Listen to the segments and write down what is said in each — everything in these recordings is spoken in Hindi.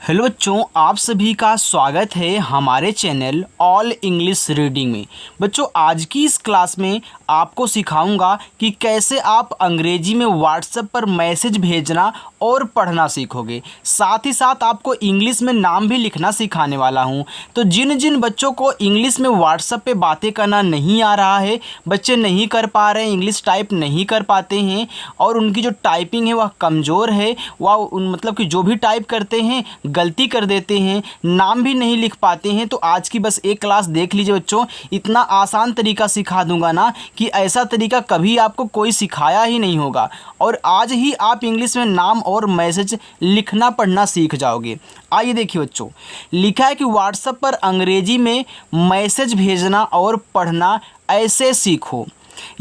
हेलो बच्चों, आप सभी का स्वागत है हमारे चैनल ऑल इंग्लिश रीडिंग में। बच्चों, आज की इस क्लास में आपको सिखाऊंगा कि कैसे आप अंग्रेजी में व्हाट्सएप पर मैसेज भेजना और पढ़ना सीखोगे। साथ ही साथ आपको इंग्लिश में नाम भी लिखना सिखाने वाला हूं। तो जिन जिन बच्चों को इंग्लिश में व्हाट्सएप पे बातें करना नहीं आ रहा है, बच्चे नहीं कर पा रहे हैं, इंग्लिश टाइप नहीं कर पाते हैं और उनकी जो टाइपिंग है वह कमज़ोर है, वह मतलब कि जो भी टाइप करते हैं गलती कर देते हैं, नाम भी नहीं लिख पाते हैं, तो आज की बस एक क्लास देख लीजिए बच्चों। इतना आसान तरीका सिखा दूंगा ना कि ऐसा तरीका कभी आपको कोई सिखाया ही नहीं होगा और आज ही आप इंग्लिश में नाम और मैसेज लिखना पढ़ना सीख जाओगे। आइए देखिए बच्चों, लिखा है कि व्हाट्सएप पर अंग्रेजी में मैसेज भेजना और पढ़ना ऐसे सीखो।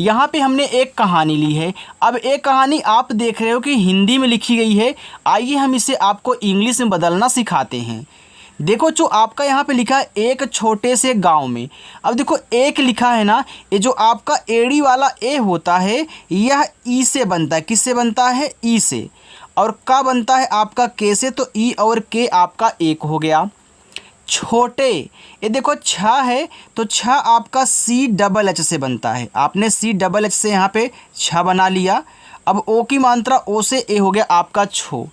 यहाँ पे हमने एक कहानी ली है। अब एक कहानी आप देख रहे हो कि हिंदी में लिखी गई है। आइए हम इसे आपको इंग्लिश में बदलना सिखाते हैं। देखो, जो आपका यहाँ पे लिखा है एक छोटे से गांव में। अब देखो, एक लिखा है ना, ये जो आपका एड़ी वाला ए होता है यह ई से बनता है। किससे बनता है? ई से। और का बनता है आपका के से, तो ई और के आपका एक हो गया। छोटे, ये देखो छ है तो छ आपका सी डबल एच से बनता है। आपने सी डबल एच से यहाँ पे छ बना लिया। अब ओ की मात्रा ओ से ए हो गया आपका छो।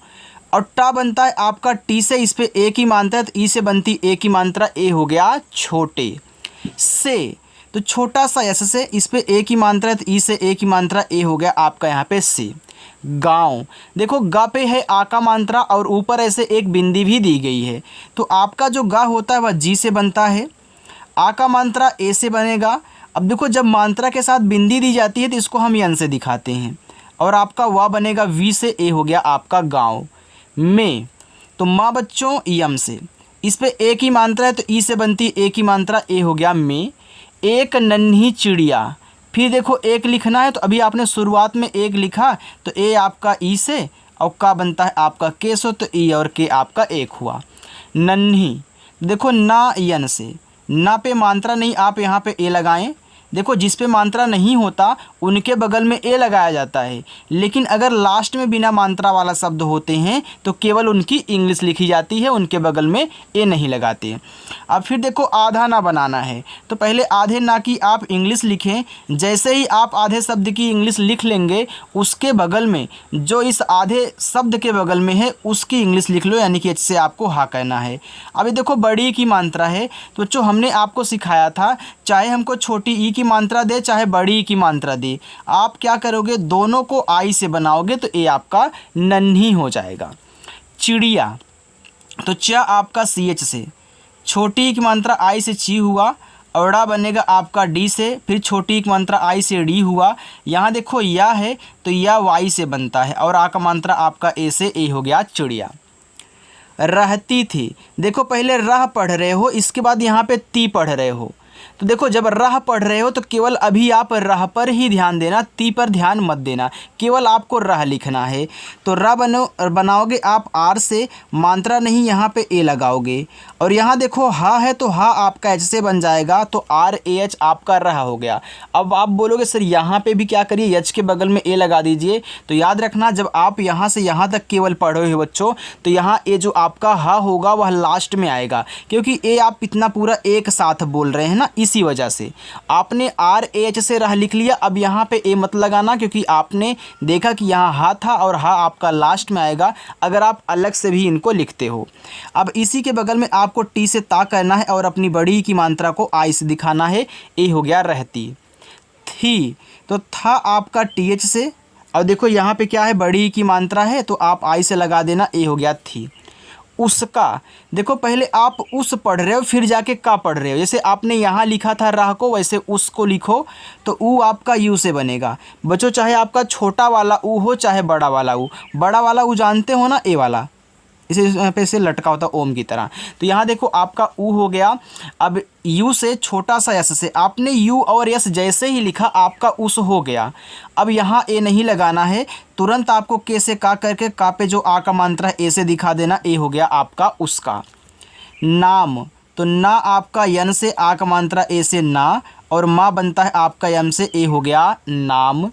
और टा बनता है आपका टी से, इस पे ए की मात्रा है तो ई से बनती ए की मात्रा ए हो गया छोटे। से तो छोटा सा एस से, इस पे ए की मात्रा है तो ई से ए की मात्रा ए हो गया आपका यहाँ पे से। गाँव, देखो गा पे है आ का मात्रा और ऊपर ऐसे एक बिंदी भी दी गई है, तो आपका जो गा होता है वह जी से बनता है, आ का मात्रा ए से बनेगा। अब देखो, जब मात्रा के साथ बिंदी दी जाती है तो इसको हम यन से दिखाते हैं और आपका वा बनेगा वी से, ए हो गया आपका गाँव। में तो माँ बच्चों यम से, इस पे ए की मात्रा है तो ई से बनती ए की मात्रा ए हो गया में। एक नन्ही चिड़िया, फिर देखो एक लिखना है तो अभी आपने शुरुआत में एक लिखा तो ए आपका ई से और का बनता है आपका के से, तो ई और के आपका एक हुआ। नन्ही, देखो ना यन से, ना पे मात्रा नहीं, आप यहाँ पे ए लगाएं। देखो, जिस पे मात्रा नहीं होता उनके बगल में ए लगाया जाता है, लेकिन अगर लास्ट में बिना मात्रा वाला शब्द होते हैं तो केवल उनकी इंग्लिश लिखी जाती है, उनके बगल में ए नहीं लगाते। अब फिर देखो, आधा ना बनाना है तो पहले आधे ना की आप इंग्लिश लिखें। जैसे ही आप आधे शब्द की इंग्लिश लिख लेंगे, उसके बगल में जो इस आधे शब्द के बगल में है उसकी इंग्लिश लिख लो, यानी कि एच से आपको हाँ कहना है। अभी देखो, बड़ी की मात्रा है तो जो हमने आपको सिखाया था, चाहे हमको छोटी ई की मात्रा दे चाहे बड़ी ई की मात्रा दे, आप क्या करोगे, दोनों को आई से बनाओगे तो ए आपका नन्ही हो जाएगा। चिड़िया, तो च आपका सी एच से, छोटी ई की मात्रा आई से ची हुआ, औड़ा बनेगा आपका डी से, फिर छोटी ई की मात्रा आई से डी हुआ। यहाँ देखो या है तो या वाई से बनता है और आ का मात्रा आपका ए से ए हो गया चिड़िया। रहती थी, देखो पहले रह पढ़ रहे हो, इसके बाद यहाँ पे ती पढ़ रहे हो। तो देखो, जब रह पढ़ रहे हो तो केवल अभी आप रह पर ही ध्यान देना, ती पर ध्यान मत देना, केवल आपको रह लिखना है। तो र बनाओगे आप आर से, मात्रा नहीं यहाँ पे ए लगाओगे। और यहाँ देखो हा है तो हा आपका एच से बन जाएगा, तो आर ए एच आपका रह हो गया। अब आप बोलोगे सर यहाँ पे भी क्या करिए, एच के बगल में ए लगा दीजिए। तो याद रखना, जब आप यहाँ से यहाँ तक केवल पढ़े हो बच्चों, तो यहाँ ए जो आपका हा होगा वह लास्ट में आएगा, क्योंकि ए आप इतना पूरा एक साथ बोल रहे हैं ना, इसी वजह से आपने आर ए एच से रह लिख लिया। अब यहाँ पे ए मत लगाना, क्योंकि आपने देखा कि यहाँ हा था और हा आपका लास्ट में आएगा अगर आप अलग से भी इनको लिखते हो। अब इसी के बगल में आपको टी से ता करना है और अपनी बड़ी की मात्रा को आई से दिखाना है। ए हो गया रहती। थी, तो था आपका टी एच से, और देखो यहाँ पे क्या है, बड़ी की मात्रा है तो आप आई से लगा देना, ए हो गया थी। उसका, देखो पहले आप उस पढ़ रहे हो फिर जाके का पढ़ रहे हो, जैसे आपने यहाँ लिखा था राह को, वैसे उसको लिखो तो ऊ आपका यू से बनेगा। बच्चों, चाहे आपका छोटा वाला ऊ हो चाहे बड़ा वाला ऊ, बड़ा वाला ऊ जानते हो ना, ए वाला, इसे यहाँ पे से लटका होता ओम की तरह। तो यहाँ देखो आपका ऊ हो गया। अब यू से छोटा सा यस से, आपने यू और यस जैसे ही लिखा आपका उस हो गया। अब यहाँ ए नहीं लगाना है, तुरंत आपको के से का करके का पे जो आ का मात्रा है ए से दिखा देना, ए हो गया आपका उसका। नाम, तो ना आपका यन से आ का मात्रा ए से ना, और माँ बनता है आपका यम से, ए हो गया नाम।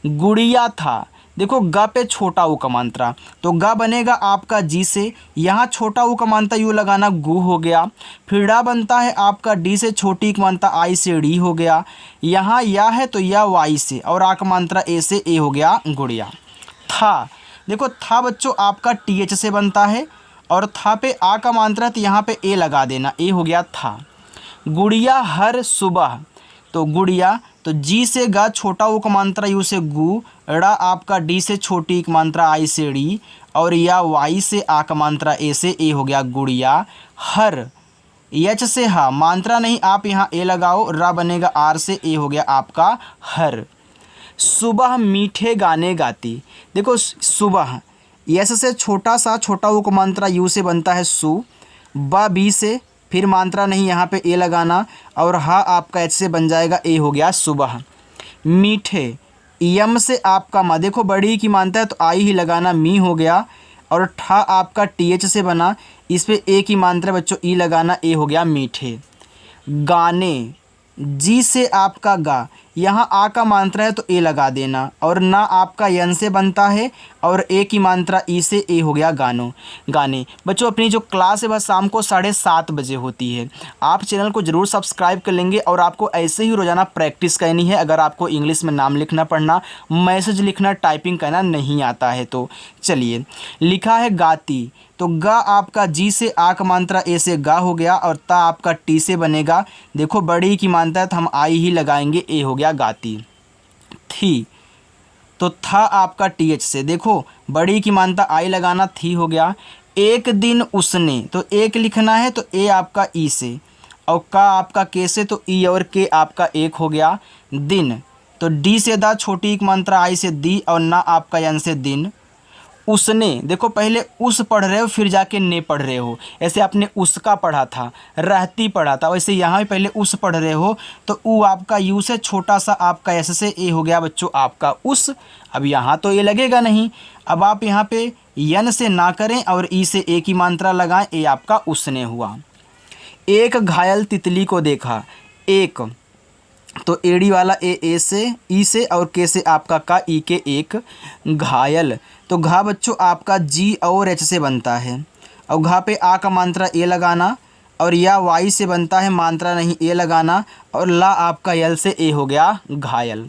गुड़िया था, देखो ग पे छोटा ऊ का मात्रा, तो ग बनेगा आपका जी से, यहाँ छोटा ऊ का मात्रा यू लगाना गु हो गया। फिर डा बनता है आपका डी से, छोटी का मात्रा आई से डी हो गया। यहाँ या है तो या वाई से, और आ का मात्रा ए से ए हो गया गुड़िया। था, देखो था बच्चों आपका टी एच से बनता है, और था पे आ का मात्रा है तो यहाँ पे ए लगा देना, ए हो गया था। गुड़िया हर सुबह, तो गुड़िया तो जी से गा, छोटा ऊ का मात्रा यू से गु, ड़ा आपका डी से, छोटी का मात्रा आई से डी, और या वाई से आ का मात्रा ए से ए हो गया गुड़िया। हर एच से हा, मात्रा नहीं आप यहाँ ए लगाओ, रा बनेगा आर से, ए हो गया आपका हर। सुबह मीठे गाने गाती, देखो सुबह यस से छोटा सा, छोटा ऊ का मात्रा यू से बनता है सु, बा बी से, फिर मात्रा नहीं यहाँ पे ए लगाना, और हा आपका एच से बन जाएगा, ए हो गया सुबह। मीठे यम से आपका मा, देखो बड़ी की मात्रा है तो आई ही लगाना, मी हो गया। और ठा आपका टी एच से बना, इस पे ए की मात्रा बच्चों ई लगाना, ए हो गया मीठे। गाने जी से आपका गा, यहाँ आ का मात्रा है तो ए लगा देना, और ना आपका यन से बनता है, और ए की मात्रा ई से, ए हो गया गानो गाने। बच्चों अपनी जो क्लास है वह शाम को 7:30 बजे होती है। आप चैनल को ज़रूर सब्सक्राइब कर लेंगे, और आपको ऐसे ही रोज़ाना प्रैक्टिस करनी है। अगर आपको इंग्लिश में नाम लिखना, पढ़ना, मैसेज लिखना, टाइपिंग करना नहीं आता है तो चलिए। लिखा है गाती, तो गा आपका जी से आ का मात्रा ए से गा हो गया, और ता आपका टी से बनेगा, देखो बड़ी की मात्रा है तो हम आई ही लगाएंगे, ए हो गया गाती। थी, तो था आपका टी एच से, देखो बड़ी की मात्रा आई लगाना, थी हो गया। एक दिन उसने, तो एक लिखना है तो ए आपका ई से, और का आपका के से, तो ई और के आपका एक हो गया। दिन, तो डी से दा, छोटी की मात्रा आई से दी, और ना आपका यन से दिन। उसने, देखो पहले उस पढ़ रहे हो फिर जाके ने पढ़ रहे हो, ऐसे आपने उसका पढ़ा था, रहती पढ़ा था, वैसे यहाँ भी पहले उस पढ़ रहे हो, तो ऊ आपका यू से, छोटा सा आपका एस से, ए हो गया बच्चों आपका उस। अब यहाँ तो ये लगेगा नहीं, अब आप यहाँ पे यन से ना करें और ई से ए की मात्रा लगाएं, ए आपका उसने हुआ। एक घायल तितली को देखा, एक तो एड़ी वाला ए से, ई से, और के से आपका का, ई के एक। घायल, तो घा बच्चों आपका जी और एच से बनता है, और घा पे आ का मात्रा ए लगाना, और या वाई से बनता है, मात्रा नहीं ए लगाना, और ला आपका यल से, ए हो गया घायल।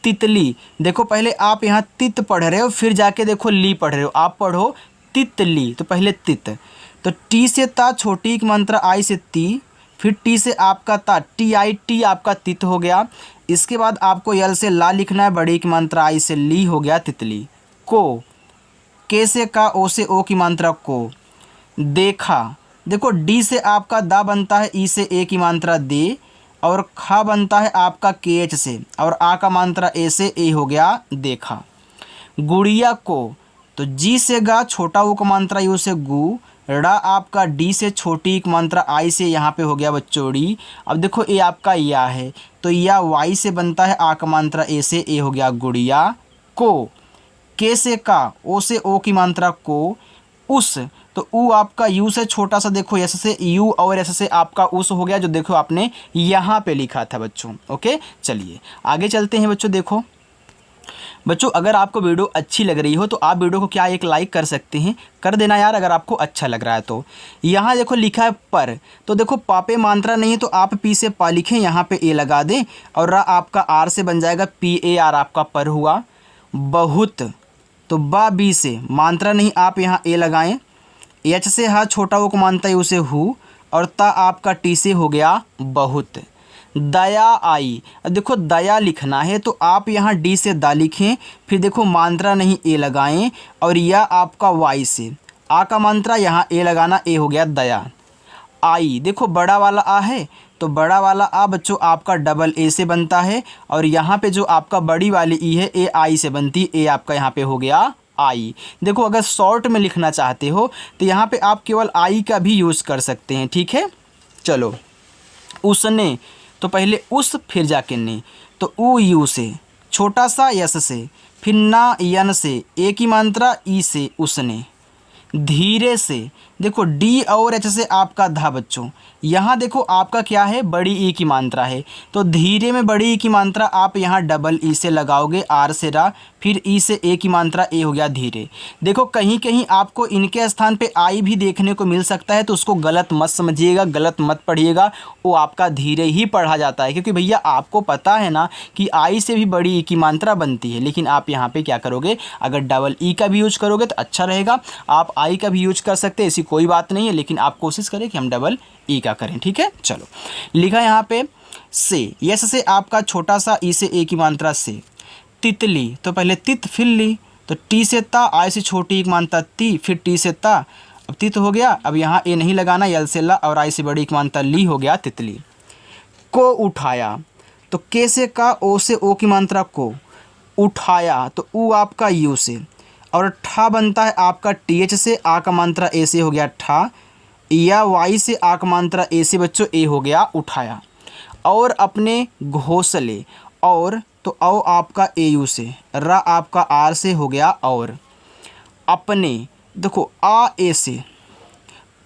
तितली, देखो पहले आप यहाँ तित पढ़ रहे हो फिर जाके देखो ली पढ़ रहे हो, आप पढ़ो तितली, तो पहले तित, तो टी से ता, छोटी की मात्रा आई से ती, फिर टी से आपका ता, टी आई, टी आपका तित हो गया। इसके बाद आपको यल से ला लिखना है, बड़ी की मात्रा आई से ली हो गया तितली। को, के से का, ओ से ओ की मात्रा को। देखा, देखो डी से आपका दा बनता है, ई से ए की मात्रा दे, और खा बनता है आपका के एच से, और आ का मात्रा ए से, ए हो गया देखा। गुड़िया को, तो जी से गा, छोटा ऊ का मात्रा यू से गु, ड़ा आपका डी से, छोटी की मात्रा आई से, यहाँ पे हो गया बच्चों डी। अब देखो ए आपका या है तो या वाई से बनता है, आ का मात्रा ए से, ए हो गया गुड़िया। को, के से का, ओ से ओ की मात्रा को। उस, तो ऊ आपका यू से, छोटा सा देखो एस से, यू और एस से आपका उस हो गया, जो देखो आपने यहाँ पे लिखा था बच्चों। ओके चलिए आगे चलते हैं बच्चों। देखो बच्चों अगर आपको वीडियो अच्छी लग रही हो तो आप वीडियो को क्या एक लाइक कर सकते हैं, कर देना यार अगर आपको अच्छा लग रहा है तो। यहाँ देखो लिखा है पर, तो देखो पापे मात्रा नहीं है तो आप पी से पा लिखें, यहाँ पे ए लगा दें, और रा आपका आर से बन जाएगा, पी ए आर आपका पर हुआ। बहुत, तो बा बी से, मात्रा नहीं आप यहाँ ए लगाएं, एच से हा, छोटा वो को मानता है उसे हु, और ता आपका टी से हो गया बहुत। दया आई, अब देखो दया लिखना है तो आप यहाँ डी से दा लिखें, फिर देखो मात्रा नहीं ए लगाएं, और या आपका वाई से, आ का मात्रा यहाँ ए लगाना, ए हो गया दया। आई, देखो बड़ा वाला आ है तो बड़ा वाला आ बच्चों आपका डबल ए से बनता है, और यहाँ पे जो आपका बड़ी वाली ई है ए आई से बनती, ए आपका यहाँ पे हो गया आई। देखो अगर शॉर्ट में लिखना चाहते हो तो यहाँ पे आप केवल आई का भी यूज़ कर सकते हैं, ठीक है। चलो उसने, तो पहले उस फिर जाके ने, तो ऊ यू से, छोटा सा यस से, फिर ना यन से, ए की मात्रा ई से उसने। धीरे से, देखो डी और एच से आपका धा बच्चों, यहाँ देखो आपका क्या है, बड़ी ई की मात्रा है, तो धीरे में बड़ी ई की मात्रा आप यहाँ डबल ई से लगाओगे, आर से रा, फिर ई से ए की मात्रा ए हो गया धीरे। देखो कहीं कहीं आपको इनके स्थान पे आई भी देखने को मिल सकता है, तो उसको गलत मत समझिएगा, गलत मत पढ़िएगा, वो आपका धीरे ही पढ़ा जाता है, क्योंकि भैया आपको पता है ना कि आई से भी बड़ी ई की मात्रा बनती है। लेकिन आप यहाँ पे क्या करोगे, अगर डबल ई का भी यूज करोगे तो अच्छा रहेगा, आप आई का भी यूज कर सकते हैं, ऐसी कोई बात नहीं है, लेकिन आप कोशिश करें कि हम डबल ई का करें। ठीक है, चलो लिखा यहाँ पे से, यस से आपका छोटा सा ई से ए की मात्रा से। तितली, तो पहले तित फिर ली, तो टी से ता, आई से छोटी एक मात्रा ती, फिर टी से ता, अब तित हो गया, अब यहाँ ए नहीं लगाना, यल से ला और आई से बड़ी एक मात्रा ली हो गया तितली। को उठाया, तो के से का, ओ से ओ की मात्रा को, उठाया तो ऊ आपका यू से, और ठा बनता है आपका टी एच से, आ का मात्रा ए से हो गया ठा, या वाई से आ का मात्रा ए से बच्चों ए हो गया उठाया। और अपने घोंसले, और तो औ आपका ए यू से, रा आपका आर से हो गया और। अपने, देखो आ ए से,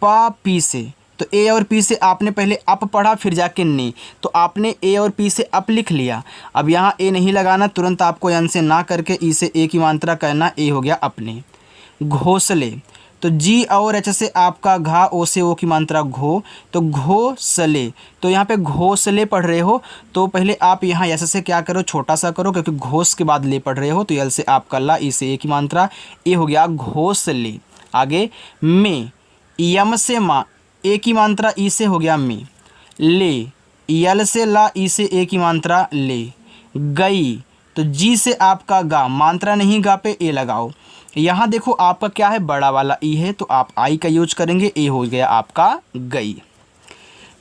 पा पी से, तो ए और पी से आपने पहले अप पढ़ा फिर जाके ने, तो आपने ए और पी से अप लिख लिया। अब यहाँ ए नहीं लगाना, तुरंत आपको यन से ना करके ई से ए की मात्रा करना, ए हो गया अपने। घोंसले, तो जी और एच से आपका घा, ओ से ओ की मात्रा घो, तो घोंसले, तो यहाँ पे घोंसले पढ़ रहे हो तो पहले आप यहाँ यस से क्या करो, छोटा सा करो, क्योंकि घोस के बाद ले पढ़ रहे हो, तो यल से आपका ला, ई से ए की मात्रा ए हो गया घोंसले। आगे में, यम से माँ, ए की मात्रा ई से हो गया में, ले, यल से ला, ई से ए की मात्रा ले। गई, तो जी से आपका गा, मात्रा नहीं गा पे ए लगाओ। यहाँ देखो आपका क्या है, बड़ा वाला ई है, तो आप आई का यूज करेंगे, ए हो गया आपका गई।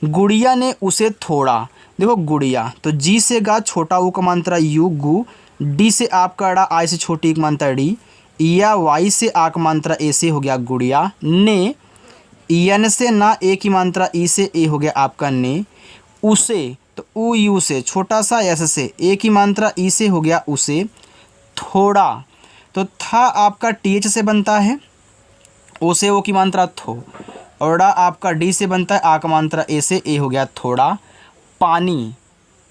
गुड़िया ने उसे थोड़ा, देखो गुड़िया, तो जी से गा, छोटा ऊ का मात्रा यू गु, डी से आपका अड़ा, आई से छोटी एक मात्रा डी, या वाई से आ का मात्रा ए से हो गया गुड़िया। ने, यन से ना, ए की मात्रा ई से ए हो गया आपका ने। उसे, तो ऊ यू से, छोटा सा एस से, ए की मात्रा ई से हो गया उसे। थोड़ा, तो था आपका टी एच से बनता है, ओ से ओ की मात्रा थो, और डा आपका डी से बनता है, आ का मात्रा ए से ए हो गया थोड़ा। पानी,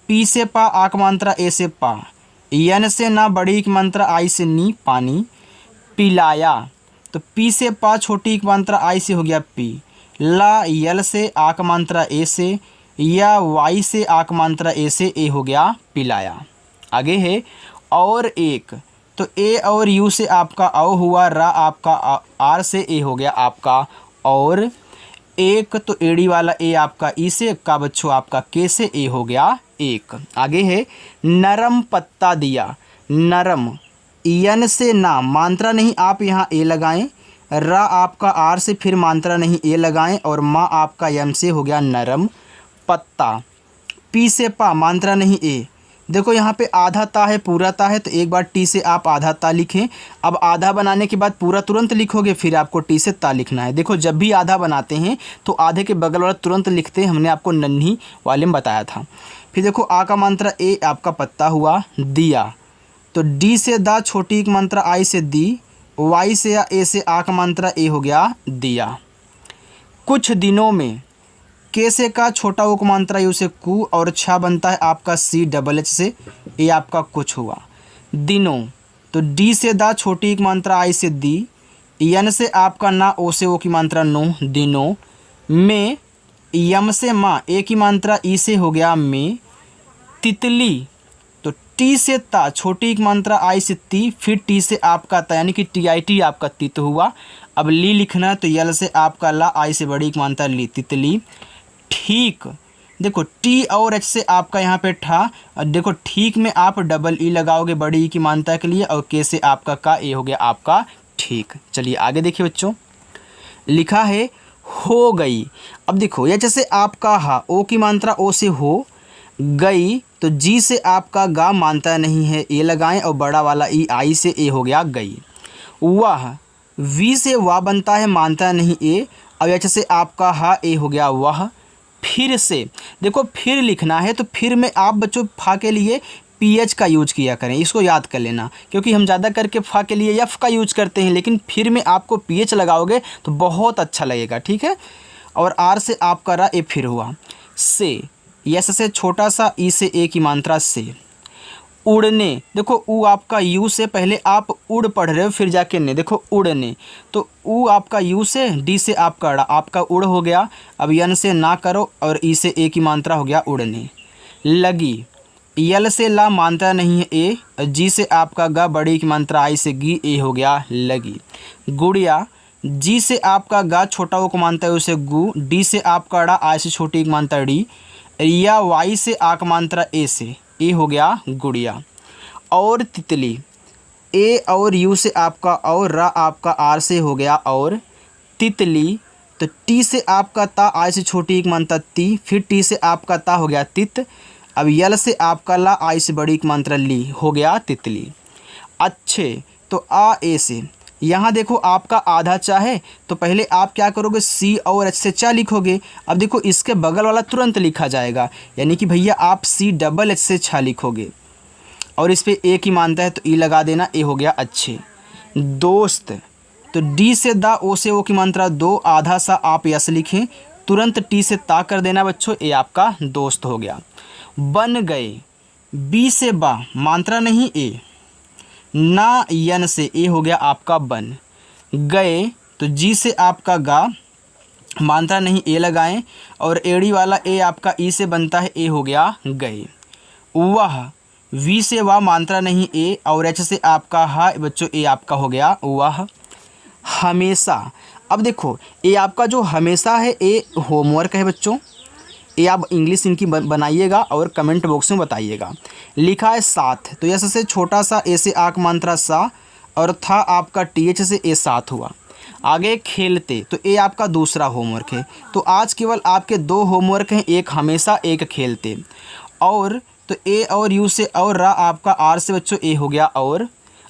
पी से पा, आ का मात्रा ए से पा, यन से ना, बड़ी की मात्रा आई से नी, पानी। पिलाया, तो पी से पा, छोटी की मात्रा आई से हो गया पी, ला, यल से आ का मात्रा ए से, या वाई से आ का मात्रा ए से ए हो गया पिलाया। आगे है और एक, तो ए और यू से आपका औ हुआ, रा आपका आर से ए हो गया आपका और। एक, तो एड़ी वाला ए आपका ई से, का बच्चों आपका के से ए हो गया एक। आगे है नरम पत्ता दिया, नरम, यन से ना, मात्रा नहीं आप यहाँ ए लगाएं, रा आपका आर से फिर मात्रा नहीं ए लगाएं, और माँ आपका यम से हो गया नरम पत्ता। पी से पा, मात्रा नहीं ए, देखो यहाँ पे आधा ता है पूरा ता है, तो एक बार टी से आप आधा ता लिखें। अब आधा बनाने के बाद पूरा तुरंत लिखोगे, फिर आपको टी से ता लिखना है। देखो जब भी आधा बनाते हैं तो आधे के बगल वाला तुरंत लिखते हैं, हमने आपको नन्ही वाले में बताया था। फिर देखो आ का मात्रा ए आपका पत्ता हुआ। दिया, तो डी से दा, छोटी एक मात्रा आई से दी, वाई से या ए से आ का मात्रा ए हो गया दिया। कुछ दिनों में, के से का, छोटा ओ का मात्रा यू से कु, और छा बनता है आपका सी डबल एच से, ए आपका कुछ हुआ। दिनों, तो डी से दा, छोटी एक मात्रा आई से दी, यन से आपका ना, ओ से ओ की मात्रा नो, दिनों। में, यम से माँ, ए की मात्रा ई से हो गया में। तितली, तो टी से ता, छोटी एक मात्रा आई से ती, फिर टी से आपका ता, यानी कि टी आई टी आपका तित हुआ। अब ली लिखना है, तो यल से आपका ला, आई से बड़ी एक मात्रा ली, तितली। ठीक, देखो टी और एच से आपका यहाँ पे ठा, और देखो ठीक में आप डबल ई लगाओगे बड़ी ई की मात्रा के लिए, और के से आपका का, ए हो गया आपका ठीक। चलिए आगे देखिए बच्चों, लिखा है हो गई। अब देखो एच से आपका हा, ओ की मात्रा ओ से हो, गई, तो जी से आपका गा, मात्रा नहीं है ए लगाएं, और बड़ा वाला ई आई से ए हो गया गई। वाह, वी से वाह बनता है, मात्रा नहीं ए, अब एच से आपका हा, ए हो गया वह। फिर से, देखो फिर लिखना है, तो फिर में आप बच्चों फा के लिए पीएच का यूज किया करें, इसको याद कर लेना, क्योंकि हम ज़्यादा करके फा के लिए एफ का यूज करते हैं, लेकिन फिर में आपको पीएच लगाओगे तो बहुत अच्छा लगेगा, ठीक है। और आर से आपका रहा ए फिर हुआ। से, यस से छोटा सा, ई से ए की मात्रा से। उड़ने, देखो ऊ आपका यू से, पहले आप उड़ पढ़ रहे हो फिर जाके ने, देखो उड़ने, तो ऊ आपका यू से, डी से आपका ड़ा, आपका उड़ हो गया। अब यन से ना करो और ई से ए की मात्रा हो गया उड़ने। लगी, यल से ला मात्रा नहीं है ए, जी से आपका गा, बड़ी की मात्रा आई से गी, ए हो गया लगी। गुड़िया, जी से आपका गा, छोटा वो को मानता है उसे गु, डी से आपका ड़ा, आई से छोटी की मात्रा डी, या वाई से आक मात्रा ए से, ए हो गया गुड़िया। और तितली, ए और यू से आपका और, रा आपका आर से हो गया और तितली। तो टी से आपका ता, आई से छोटी एक मात्रा ती, फिर टी से आपका ता हो गया तित। अब यल से आपका ला, आई से बड़ी एक मात्रा ली, हो गया तितली। अच्छे, तो आ ए से, यहाँ देखो आपका आधा चा है, तो पहले आप क्या करोगे, सी और एच से चा लिखोगे। अब देखो इसके बगल वाला तुरंत लिखा जाएगा, यानी कि भैया आप सी डबल एच से छा लिखोगे और इस पे ए की मानता है तो ई लगा देना, ए हो गया अच्छे। दोस्त, तो डी से दा, ओ से ओ की मात्रा दो, आधा सा आप यस लिखें, तुरंत टी से ता कर देना बच्चों, ए आपका दोस्त हो गया। बन गए, बी से बा, मात्रा नहीं ए, ना यन से, ए हो गया आपका बन। गए, तो जी से आपका गा, मात्रा नहीं ए लगाएं, और एड़ी वाला ए आपका ई से बनता है, ए हो गया गए। वह, वी से वाह, मात्रा नहीं ए, और एच से आपका हा, बच्चों ए आपका हो गया वह। हमेशा, अब देखो ए आपका जो हमेशा है, ए होमवर्क है बच्चों, ये आप इंग्लिश इनकी बनाइएगा और कमेंट बॉक्स में बताइएगा। लिखा है साथ, तो यस से छोटा सा, ए से आक मात्रा सा, और था आपका टी एच से ए साथ हुआ। आगे खेलते, तो ए आपका दूसरा होमवर्क है। तो आज केवल आपके दो होमवर्क हैं, एक हमेशा, एक खेलते। और तो ए और यू से और, रा आपका आर से बच्चों ए हो गया और।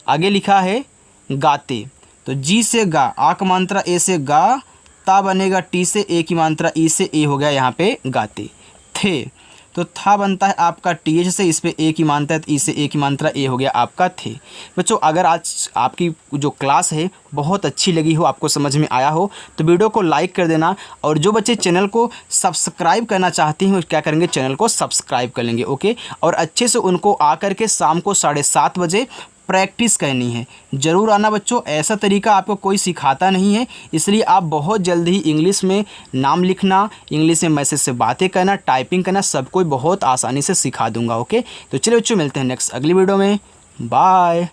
आगे लिखा है गाते, तो जी से गा, आक मात्रा ए से गा, ता बनेगा टी से, ए की मात्रा ई से, ए हो गया यहाँ पे गाते। थे, तो था बनता है आपका टी एच से, इस पे ए की मात्रा है तो ई से ए की मात्रा, ए हो गया आपका थे। बच्चों अगर आज आपकी जो क्लास है बहुत अच्छी लगी हो, आपको समझ में आया हो, तो वीडियो को लाइक कर देना। और जो बच्चे चैनल को सब्सक्राइब करना चाहते हैं वो क्या करेंगे, चैनल को सब्सक्राइब कर लेंगे, ओके। और अच्छे से उनको आकर के शाम को 7:30 बजे प्रैक्टिस करनी है। ज़रूर आना बच्चों, ऐसा तरीका आपको कोई सिखाता नहीं है, इसलिए आप बहुत जल्द ही इंग्लिश में नाम लिखना, इंग्लिश में मैसेज से बातें करना, टाइपिंग करना, सब कोई बहुत आसानी से सिखा दूंगा, ओके। तो चलिए बच्चों मिलते हैं नेक्स्ट अगली वीडियो में, बाय।